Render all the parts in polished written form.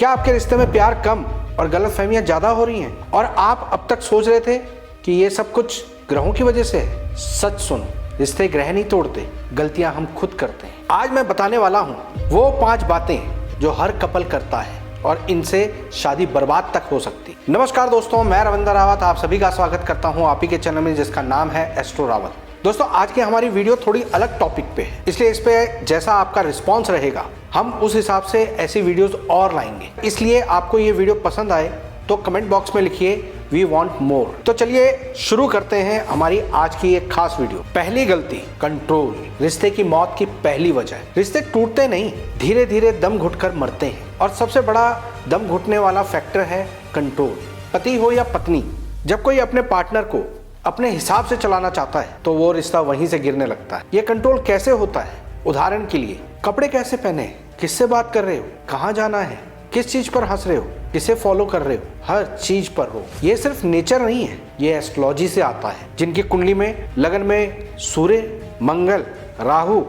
क्या आपके रिश्ते में प्यार कम और गलतफहमियां ज्यादा हो रही हैं और आप अब तक सोच रहे थे कि ये सब कुछ ग्रहों की वजह से है? सच सुनो, रिश्ते ग्रह नहीं तोड़ते, गलतियां हम खुद करते हैं। आज मैं बताने वाला हूँ वो 5 बातें जो हर कपल करता है और इनसे शादी बर्बाद तक हो सकती। नमस्कार दोस्तों, मैं रविंद्र रावत आप सभी का स्वागत करता हूँ आप ही के चैनल में जिसका नाम है एस्ट्रो रावत। दोस्तों, आज की हमारी वीडियो थोड़ी अलग टॉपिक पे है, इसलिए इस पे जैसा आपका रिस्पॉन्स रहेगा हम उस हिसाब से ऐसी वीडियोस और लाएंगे। इसलिए आपको ये वीडियो पसंद आए तो कमेंट बॉक्स में लिखिए वी वांट मोर। तो चलिए शुरू करते हैं हमारी आज की एक खास वीडियो। पहली गलती, कंट्रोल। रिश्ते की मौत की पहली वजह। रिश्ते टूटते नहीं, धीरे धीरे दम घुटकर मरते हैं और सबसे बड़ा दम घुटने वाला फैक्टर है कंट्रोल। पति हो या पत्नी, जब कोई अपने पार्टनर को अपने हिसाब से चलाना चाहता है तो वो रिश्ता वहीं से गिरने लगता है। ये कंट्रोल कैसे होता है? उदाहरण के लिए, कपड़े कैसे पहने, किससे बात कर रहे हो, कहाँ जाना है, किस चीज पर हंस रहे हो, किसे फॉलो कर रहे हो, हर चीज पर हो। ये सिर्फ नेचर नहीं है, ये एस्ट्रोलॉजी से आता है। जिनकी कुंडली में लगन में सूर्य, मंगल, राहु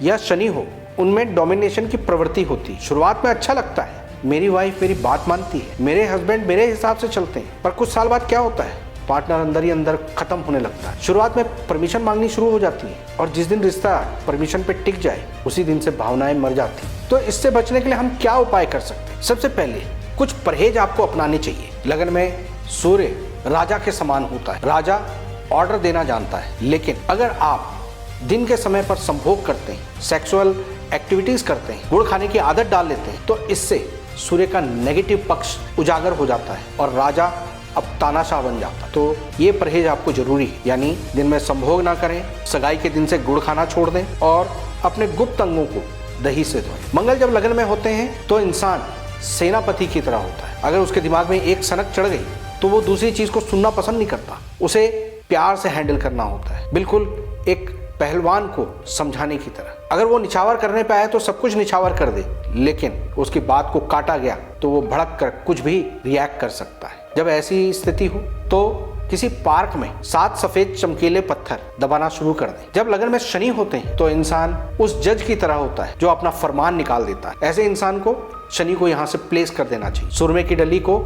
या शनि हो, उनमें डोमिनेशन की प्रवृत्ति होती है। शुरुआत में अच्छा लगता है, मेरी वाइफ मेरी बात मानती है, मेरे हस्बैंड मेरे हिसाब से चलते हैं, पर कुछ साल बाद क्या होता है, पार्टनर अंदर ही अंदर खत्म होने लगता है। शुरुआत में परमिशन मांगनी शुरू हो जाती है और जिस दिन रिश्ता परमिशन पे टिक जाए उसी दिन से भावनाएं मर जाती हैं। तो इससे बचने के लिए हम क्या उपाय कर सकते हैं? सबसे पहले कुछ परहेज आपको अपनाने चाहिए। लगन में सूर्य राजा के समान होता है, राजा ऑर्डर देना जानता है, लेकिन अगर आप दिन के समय पर संभोग करते हैं, सेक्सुअल एक्टिविटीज करते हैं, गुड़ खाने की आदत डाल लेते हैं तो इससे सूर्य का नेगेटिव पक्ष उजागर हो जाता है और राजा अब तानाशाह बन जाता। तो ये परहेज आपको जरूरी है, यानी दिन में संभोग ना करें, सगाई के दिन से गुड़ खाना छोड़ दें और अपने गुप्त अंगों को दही से धोएं। मंगल जब लगन में होते हैं तो इंसान सेनापति की तरह होता है। अगर उसके दिमाग में एक सनक चढ़ गई तो वो दूसरी चीज को सुनना पसंद नहीं करता, उसे प्यार से हैंडल करना होता है, बिल्कुल एक पहलवान को समझाने की तरह। अगर वो निछावर करने पे आए तो सब कुछ निछावर कर दे, लेकिन उसकी बात को काटा गया तो वो भड़क कर कुछ भी रिएक्ट कर सकता है। जब ऐसी स्थिति हो तो किसी पार्क में 7 सफेद चमकीले पत्थर दबाना शुरू कर दें। जब लगन में शनि होते हैं तो इंसान उस जज की तरह होता है जो अपना फरमान निकाल देता है। ऐसे इंसान को शनि को यहाँ से प्लेस कर देना चाहिए। सुरमे की डली को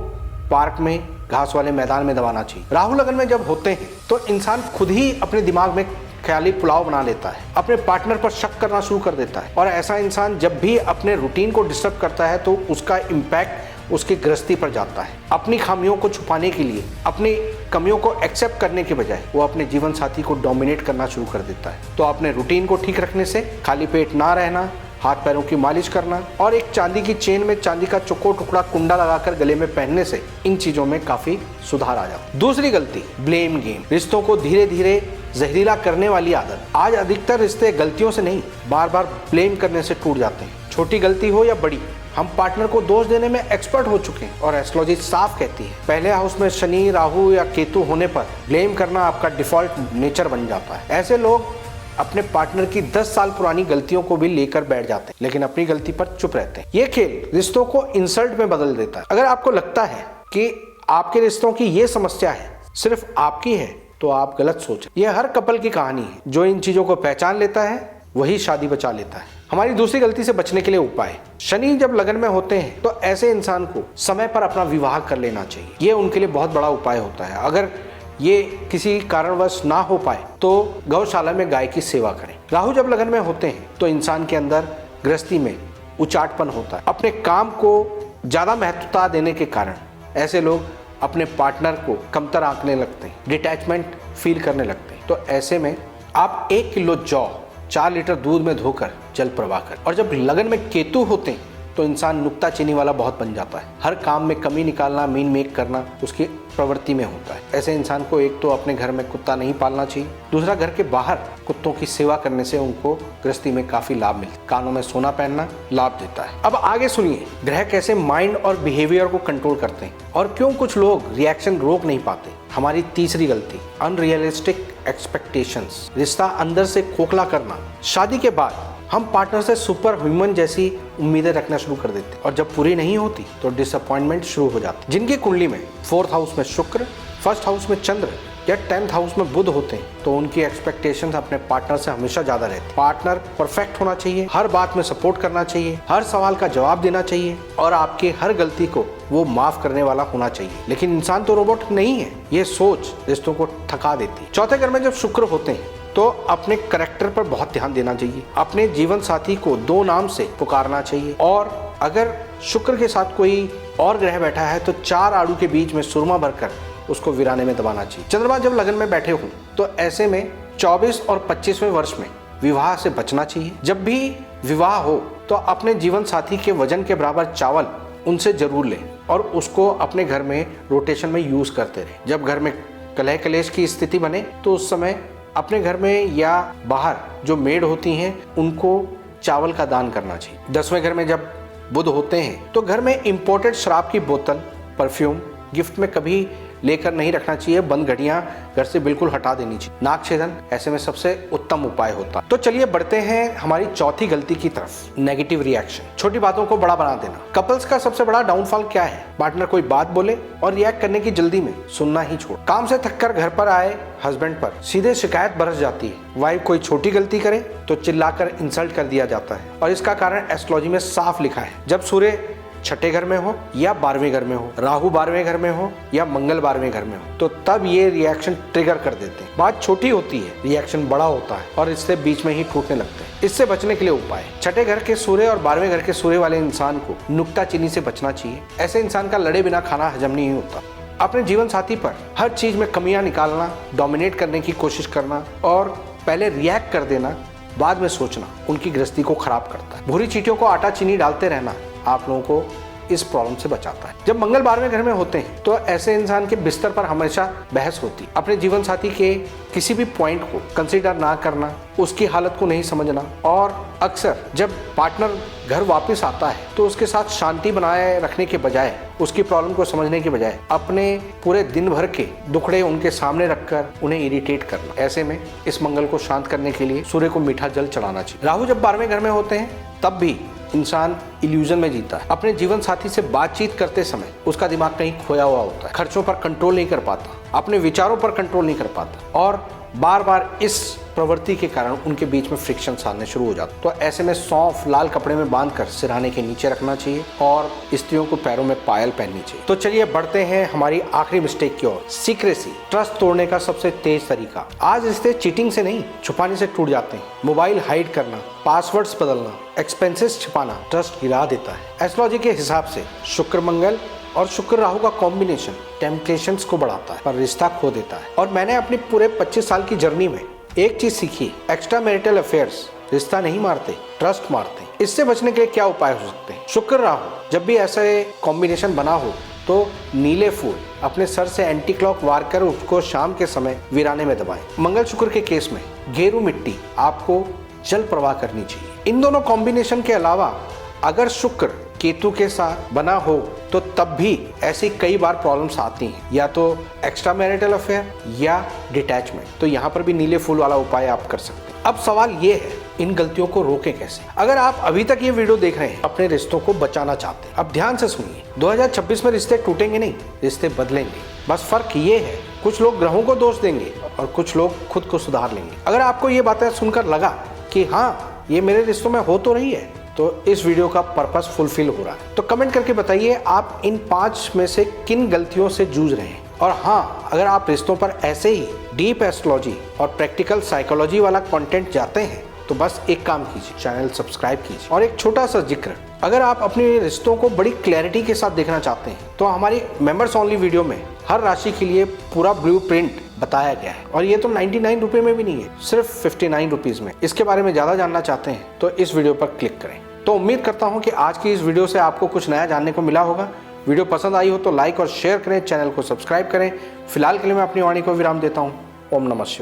पार्क में घास वाले मैदान में दबाना चाहिए। राहु लगन में जब होते हैं तो इंसान खुद ही अपने दिमाग में ख्याली पुलाव बना लेता है, अपने पार्टनर पर शक करना शुरू कर देता है और ऐसा इंसान जब भी अपने रूटीन को डिस्टर्ब करता है तो उसका इम्पैक्ट उसकी गृहस्थी पर जाता है। अपनी खामियों को छुपाने के लिए, अपनी कमियों को एक्सेप्ट करने के बजाय वो अपने जीवन साथी को डोमिनेट करना शुरू कर देता है। तो अपने रूटीन को ठीक रखने से, खाली पेट ना रहना, हाथ पैरों की मालिश करना और एक चांदी की चेन में चांदी का चौकोर टुकड़ा कुंडा लगाकर गले में पहनने से इन चीजों में काफी सुधार आ जाता है। दूसरी गलती, ब्लेम गेम। रिश्तों को धीरे धीरे जहरीला करने वाली आदत। आज अधिकतर रिश्ते गलतियों से नहीं, बार बार ब्लेम करने से टूट जाते हैं। छोटी गलती हो या बड़ी, हम पार्टनर को दोष देने में एक्सपर्ट हो चुके हैं और एस्ट्रोलॉजी साफ कहती है पहले हाउस में शनि, राहु या केतु होने पर ब्लेम करना आपका डिफॉल्ट नेचर बन जाता है। ऐसे लोग अपने पार्टनर की 10 साल पुरानी गलतियों को भी लेकर बैठ जाते हैं, लेकिन अपनी गलती पर चुप रहते हैं। ये खेल रिश्तों को इंसल्ट में बदल देता है। अगर आपको लगता है कि आपके रिश्तों की ये समस्या है सिर्फ आपकी है तो आप गलत सोच। ये हर कपल की कहानी है। जो इन चीजों को पहचान लेता है वही शादी बचा लेता है। हमारी दूसरी गलती से बचने के लिए उपाय। शनि जब लगन में होते हैं तो ऐसे इंसान को समय पर अपना विवाह कर लेना चाहिए। ये उनके लिए बहुत बड़ा उपाय होता है। अगर ये किसी कारणवश ना हो पाए तो गौशाला में गाय की सेवा करें। राहु जब लगन में होते हैं तो इंसान के अंदर गृहस्थी में उचाटपन होता है। अपने काम को ज्यादा महत्वता देने के कारण ऐसे लोग अपने पार्टनर को कमतर आंकने लगते हैं, डिटैचमेंट फील करने लगते हैं। तो ऐसे में आप 1 किलो जौ 4 लीटर दूध में धोकर जल प्रवाह कर। और जब लगन में केतु होते हैं तो इंसान नुक्ताचीनी वाला बहुत बन जाता है। हर काम में कमी निकालना, मीन मेक करना उसकी प्रवृत्ति में होता है। ऐसे इंसान को एक तो अपने घर में कुत्ता नहीं पालना चाहिए, दूसरा घर के बाहर कुत्तों की सेवा करने से उनको गृहस्थी में काफी लाभ मिलता है। कानों में सोना पहनना लाभ देता है। अब आगे सुनिए, ग्रह कैसे माइंड और बिहेवियर को कंट्रोल करते हैं और क्यों कुछ लोग रिएक्शन रोक नहीं पाते। हमारी तीसरी गलती, अनरियलिस्टिक एक्सपेक्टेशंस। रिश्ता अंदर से खोखला करना। शादी के बाद हम पार्टनर से सुपर ह्यूमन जैसी उम्मीदें रखना शुरू कर देते हैं और जब पूरी नहीं होती तो डिसअपॉइंटमेंट शुरू हो जाती है। जिनकी कुंडली में 4th हाउस में शुक्र, 1st हाउस में चंद्र या 10th हाउस में बुध होते हैं तो उनकी एक्सपेक्टेशंस अपने पार्टनर से हमेशा ज्यादा रहती है। पार्टनर परफेक्ट होना चाहिए, हर बात में सपोर्ट करना चाहिए, हर सवाल का जवाब देना चाहिए और आपकी हर गलती को वो माफ करने वाला होना चाहिए। लेकिन इंसान तो रोबोट नहीं है, ये सोच रिश्तों को थका देती है। चौथे घर में जब शुक्र होते हैं तो अपने करेक्टर पर बहुत ध्यान देना चाहिए। अपने जीवन साथी को 2 नाम से पुकारना चाहिए और अगर शुक्र के साथ कोई और ग्रह बैठा है तो 4 आड़ू के बीच में सुरमा भरकर उसको वीराने में दबाना चाहिए। चंद्रमा जब लगन में बैठे हों तो ऐसे में 24 और 25वें वर्ष में विवाह से बचना चाहिए। जब भी विवाह हो तो अपने जीवन साथी के वजन के बराबर चावल उनसे जरूर लें और उसको अपने घर में रोटेशन में यूज करते रहें। जब घर में कलह कलेश की स्थिति बने तो उस समय अपने घर में या बाहर जो मेड होती हैं उनको चावल का दान करना चाहिए। 10वें घर में जब बुध होते हैं तो घर में इंपोर्टेड शराब की बोतल, परफ्यूम गिफ्ट में कभी लेकर नहीं रखना चाहिए। बंद घड़ियां घर से बिल्कुल हटा देनी चाहिए। नाक छेदन ऐसे में सबसे उत्तम उपाय होता है। तो चलिए बढ़ते हैं हमारी चौथी गलती की तरफ, नेगेटिव रिएक्शन, छोटी बातों को बड़ा बना देना। कपल्स का सबसे बड़ा डाउनफॉल क्या है? पार्टनर कोई बात बोले और रिएक्ट करने की जल्दी में सुनना ही छोड़। काम से थककर घर पर आए हस्बैंड पर सीधे शिकायत बरस जाती है। वाइफ कोई छोटी गलती करे तो चिल्लाकर इंसल्ट कर दिया जाता है और इसका कारण एस्ट्रोलॉजी में साफ लिखा है। जब सूर्य 6ठे घर में हो या 12वें घर में हो, राहु 12वें घर में हो या मंगल 12वें घर में हो तो तब ये रिएक्शन ट्रिगर कर देते हैं। बात छोटी होती है, रिएक्शन बड़ा होता है और इससे बीच में ही टूटने लगते हैं। इससे बचने के लिए उपाय, 6ठे घर के सूर्य और 12वें घर के सूर्य वाले इंसान को नुक्ताचीनी से बचना चाहिए। ऐसे इंसान का लड़े बिना खाना हजम नहीं होता। अपने जीवन साथी पर हर चीज में कमियां निकालना, डोमिनेट करने की कोशिश करना और पहले रिएक्ट कर देना, बाद में सोचना उनकी गृहस्थी को खराब करता है। भूरी चीटियों को आटा चीनी डालते रहना आप लोगों को इस प्रॉब्लम से बचाता है। जब मंगल 12वें घर में होते हैं तो ऐसे इंसान के बिस्तर पर हमेशा बहस होती है। अपने जीवन साथी के किसी भी पॉइंट को कंसीडर ना करना, उसकी हालत को नहीं समझना और अक्सर जब पार्टनर घर वापस आता है तो उसके साथ शांति बनाए रखने के बजाय, उसकी प्रॉब्लम को समझने के बजाय अपने पूरे दिन भर के दुखड़े उनके सामने रखकर उन्हें इरिटेट करना। ऐसे में इस मंगल को शांत करने के लिए सूर्य को मीठा जल चढ़ाना चाहिए। राहु जब 12वें घर में होते हैं तब भी इंसान इल्यूजन में जीता है। अपने जीवन साथी से बातचीत करते समय उसका दिमाग कहीं खोया हुआ होता है, खर्चों पर कंट्रोल नहीं कर पाता, अपने विचारों पर कंट्रोल नहीं कर पाता और बार बार इस प्रवृत्ति के कारण उनके बीच में फ्रिक्शन आने शुरू हो जाता। तो ऐसे में सौंफ लाल कपड़े में बांधकर सिरहाने के नीचे रखना चाहिए और स्त्रियों को पैरों में पायल पहननी चाहिए। तो चलिए बढ़ते हैं हमारी आखिरी मिस्टेक की ओर, सीक्रेसी, ट्रस्ट तोड़ने का सबसे तेज तरीका। आज रिश्ते चीटिंग से नहीं, छुपाने से टूट जाते हैं। मोबाइल हाइड करना, पासवर्ड्स बदलना, एक्सपेंसेस छिपाना ट्रस्ट गिरा देता है। एस्ट्रोलॉजी के हिसाब से शुक्र मंगल और शुक्र राहु का कॉम्बिनेशन टेम्पटेशंस को बढ़ाता है पर रिश्ता खो देता है। और मैंने अपनी पूरे 25 साल की जर्नी में एक चीज सीखी, एक्स्ट्रा मैरिटल अफेयर्स रिश्ता नहीं मारते, ट्रस्ट मारते। इससे बचने के लिए क्या उपाय हो सकते हैं? शुक्र राहु जब भी ऐसा कॉम्बिनेशन बना हो तो नीले फूल अपने सर से एंटी क्लॉक वार कर उसको शाम के समय वीराने में दबाएं। मंगल शुक्र के केस में गेरू मिट्टी आपको जल प्रवाह करनी चाहिए। इन दोनों कॉम्बिनेशन के अलावा अगर शुक्र केतु के साथ बना हो तो तब भी ऐसी कई बार प्रॉब्लम्स आती हैं, या तो एक्स्ट्रा मैरिटल अफेयर या डिटैचमेंट। तो यहाँ पर भी नीले फूल वाला उपाय आप कर सकते हैं। अब सवाल ये है, इन गलतियों को रोकें कैसे? अगर आप अभी तक ये वीडियो देख रहे हैं, अपने रिश्तों को बचाना चाहते हैं, अब ध्यान से सुनिए। 2026 में रिश्ते टूटेंगे नहीं, रिश्ते बदलेंगे। बस फर्क ये है, कुछ लोग ग्रहों को दोष देंगे और कुछ लोग खुद को सुधार लेंगे। अगर आपको ये बातें सुनकर लगा कि हाँ ये मेरे रिश्तों में हो तो रही है तो इस वीडियो का पर्पस फुलफिल हो रहा है। तो कमेंट करके बताइए आप इन 5 में से किन गलतियों से जूझ रहे हैं। और हाँ, अगर आप रिश्तों पर ऐसे ही डीप एस्ट्रोलॉजी और प्रैक्टिकल साइकोलॉजी वाला कंटेंट चाहते हैं तो बस एक काम कीजिए, चैनल सब्सक्राइब कीजिए। और एक छोटा सा जिक्र, अगर आप अपने रिश्तों को बड़ी क्लैरिटी के साथ देखना चाहते हैं तो हमारी मेंबर्स ओनली वीडियो में हर राशि के लिए पूरा ब्लूप्रिंट बताया गया है। और ये तो 99 रुपए में भी नहीं है, सिर्फ 59 रुपीज में। इसके बारे में ज्यादा जानना चाहते हैं तो इस वीडियो पर क्लिक करें। तो उम्मीद करता हूं कि आज की इस वीडियो से आपको कुछ नया जानने को मिला होगा। वीडियो पसंद आई हो तो लाइक और शेयर करें, चैनल को सब्सक्राइब करें। फिलहाल के लिए मैं अपनी वाणी को विराम देता हूं। ओम नमः शिवाय।